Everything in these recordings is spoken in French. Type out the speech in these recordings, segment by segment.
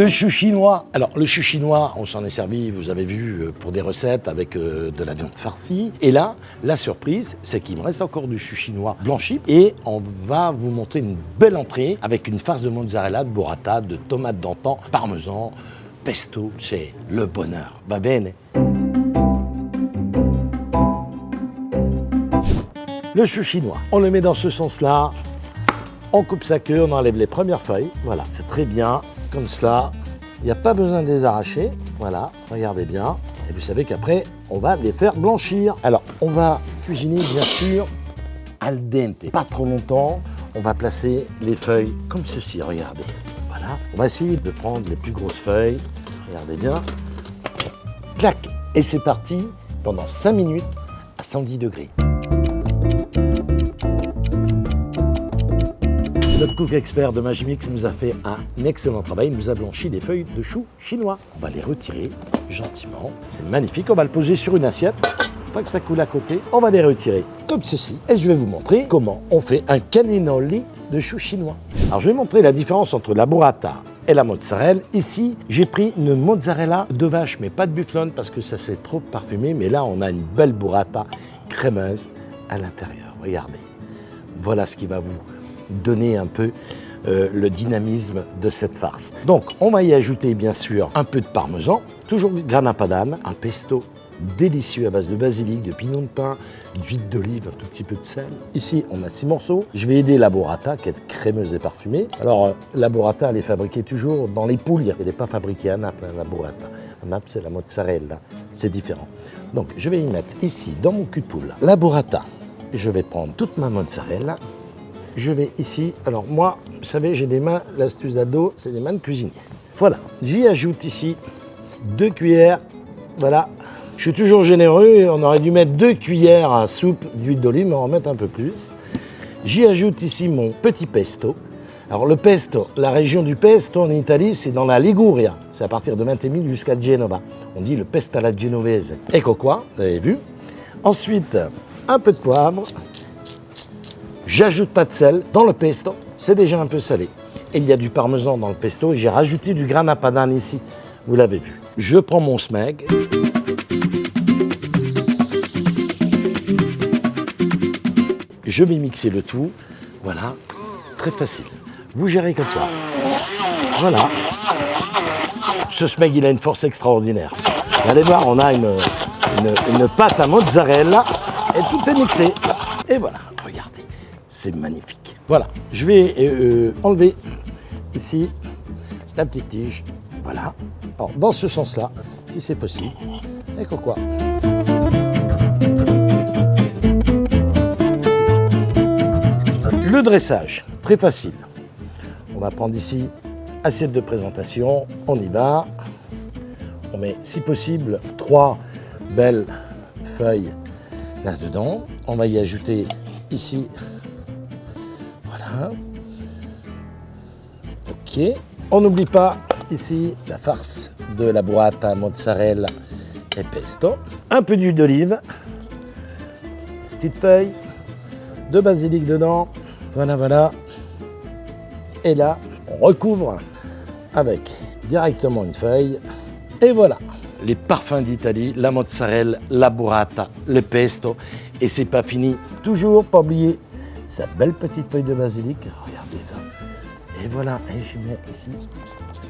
Le chou chinois. Alors, le chou chinois, on s'en est servi, vous avez vu, pour des recettes avec de la viande farcie. Et là, la surprise, c'est qu'il me reste encore du chou chinois blanchi. Et on va vous montrer une belle entrée avec une farce de mozzarella, de burrata, de tomates d'antan, parmesan, pesto. C'est le bonheur. Va bene. Le chou chinois, on le met dans ce sens-là. On coupe sa queue, on enlève les premières feuilles. Voilà, c'est très bien. Comme cela, il n'y a pas besoin de les arracher. Voilà, regardez bien. Et vous savez qu'après, on va les faire blanchir. Alors, on va cuisiner, bien sûr, al dente. Pas trop longtemps. On va placer les feuilles comme ceci, regardez. Voilà. On va essayer de prendre les plus grosses feuilles. Regardez bien. Clac. Et c'est parti pendant 5 minutes à 110 degrés. Notre cook expert de Magimix nous a fait un excellent travail. Il nous a blanchi des feuilles de chou chinois. On va les retirer gentiment. C'est magnifique. On va le poser sur une assiette. Pas que ça coule à côté. On va les retirer comme ceci. Et je vais vous montrer comment on fait un cannelloni de chou chinois. Alors, je vais montrer la différence entre la burrata et la mozzarella. Ici, j'ai pris une mozzarella de vache, mais pas de bufflone parce que ça c'est trop parfumé. Mais là, on a une belle burrata crémeuse à l'intérieur. Regardez. Voilà ce qui va vous donner un peu le dynamisme de cette farce. Donc, on va y ajouter bien sûr un peu de parmesan, toujours du grana padano, un pesto délicieux à base de basilic, de pignon de pin, d'huile d'olive, un tout petit peu de sel. Ici, on a 6 morceaux. Je vais aider la burrata qui est crémeuse et parfumée. Alors, la burrata, elle est fabriquée toujours dans les poules. Elle n'est pas fabriquée à Naples, la burrata. À Naples, c'est la mozzarella. C'est différent. Donc, je vais y mettre ici, dans mon cul de poule, la burrata. Je vais prendre toute ma mozzarella. Je vais ici, alors moi, vous savez, j'ai des mains, l'astuce d'ado, c'est des mains de cuisinier. Voilà, j'y ajoute ici 2 cuillères, voilà. Je suis toujours généreux, on aurait dû mettre 2 cuillères à soupe d'huile d'olive, mais on va en mettre un peu plus. J'y ajoute ici mon petit pesto. Alors le pesto, la région du pesto en Italie, c'est dans la Liguria. C'est à partir de Ventimille jusqu'à Genova. On dit le pesto alla genovese. Ecco qua, vous avez vu. Ensuite, un peu de poivre. J'ajoute pas de sel dans le pesto, c'est déjà un peu salé. Et il y a du parmesan dans le pesto et j'ai rajouté du grana padano ici, vous l'avez vu. Je prends mon smeg. Je vais mixer le tout, voilà, très facile. Vous gérez comme ça. Voilà. Ce smeg, il a une force extraordinaire. Vous allez voir, on a une pâte à mozzarella et tout est mixé. Et voilà, regardez. C'est magnifique. Voilà, je vais enlever ici la petite tige. Voilà. Alors, dans ce sens-là, si c'est possible. Et quoi. Le dressage, très facile. On va prendre ici assiette de présentation. On y va. On met, si possible, 3 belles feuilles là-dedans. On va y ajouter ici. Voilà. Ok. On n'oublie pas ici la farce de la burrata, mozzarella et pesto. Un peu d'huile d'olive. Petite feuille de basilic dedans. Voilà. Et là, on recouvre avec directement une feuille. Et voilà. Les parfums d'Italie, la mozzarella, la burrata, le pesto. Et c'est pas fini. Toujours pas oublier sa belle petite feuille de basilic, regardez ça. Et voilà, et je mets ici.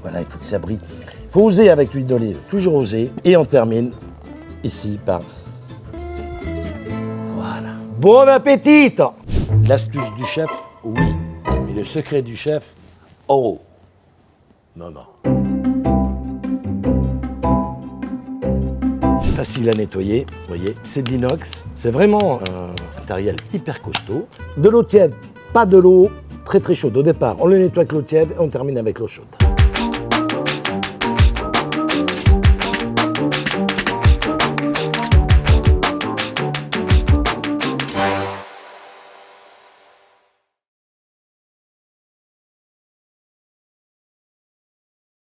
Voilà, il faut que ça brille. Il faut oser avec l'huile d'olive, toujours oser. Et on termine ici par... Voilà. Bon appétit! L'astuce du chef, oui. Mais le secret du chef, oh. Non. Facile à nettoyer, vous voyez, c'est de l'inox. C'est vraiment un matériel hyper costaud. De l'eau tiède, pas de l'eau très chaude. Au départ, on le nettoie avec l'eau tiède et on termine avec l'eau chaude.